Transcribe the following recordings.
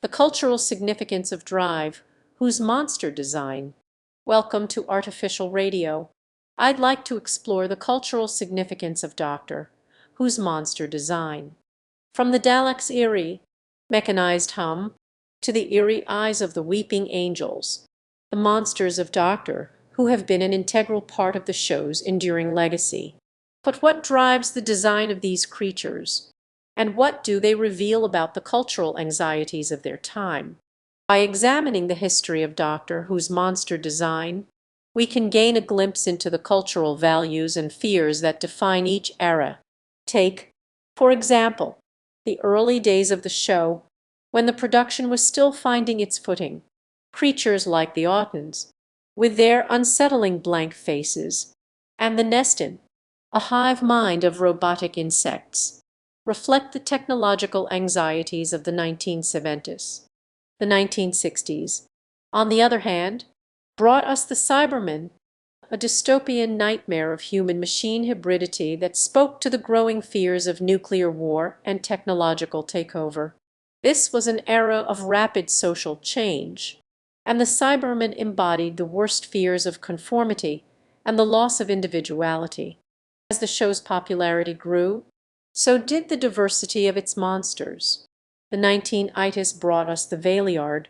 The cultural significance of Drive, whose monster design. Welcome to Artificial Radio. I'd like to explore the cultural significance of Doctor, whose monster design. From the Daleks' eerie, mechanized hum to the eerie eyes of the weeping angels, the monsters of Doctor Who have been an integral part of the show's enduring legacy. But what drives the design of these creatures? And what do they reveal about the cultural anxieties of their time? By examining the history of Doctor Who's monster design, we can gain a glimpse into the cultural values and fears that define each era. Take, for example, the early days of the show, when the production was still finding its footing. Creatures like the Autons, with their unsettling blank faces, and the Neston, a hive mind of robotic insects, reflect the technological anxieties of the 1970s. The 1960s, on the other hand, brought us the Cybermen, a dystopian nightmare of human-machine hybridity that spoke to the growing fears of nuclear war and technological takeover. This was an era of rapid social change, and the Cybermen embodied the worst fears of conformity and the loss of individuality. As the show's popularity grew, so did the diversity of its monsters. The 1980s brought us the Valeyard,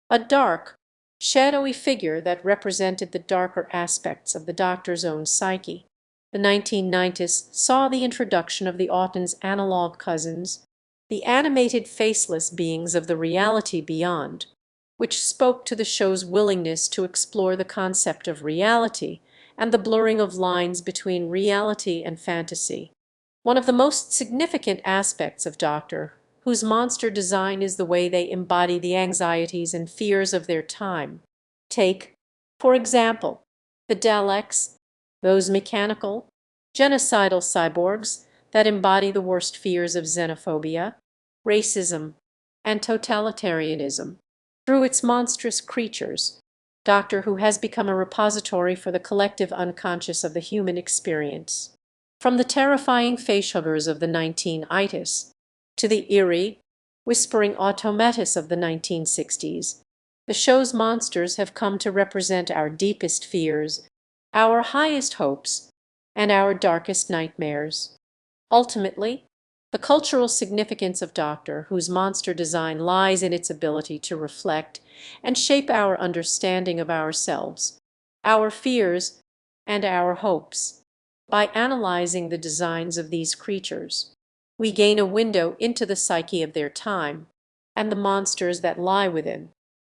a dark, shadowy figure that represented the darker aspects of the Doctor's own psyche. The 1990s saw the introduction of the Autons' analog cousins, the animated faceless beings of the reality beyond, which spoke to the show's willingness to explore the concept of reality and the blurring of lines between reality and fantasy. One of the most significant aspects of Doctor Whose monster design is the way they embody the anxieties and fears of their time. Take, for example, the Daleks, those mechanical, genocidal cyborgs that embody the worst fears of xenophobia, racism, and totalitarianism. Through its monstrous creatures, Doctor Who has become a repository for the collective unconscious of the human experience. From the terrifying facehuggers of the 1980s to the eerie, whispering automatas of the 1960s, the show's monsters have come to represent our deepest fears, our highest hopes, and our darkest nightmares. Ultimately, the cultural significance of Doctor Whose monster design lies in its ability to reflect and shape our understanding of ourselves, our fears, and our hopes. By analyzing the designs of these creatures, we gain a window into the psyche of their time and the monsters that lie within.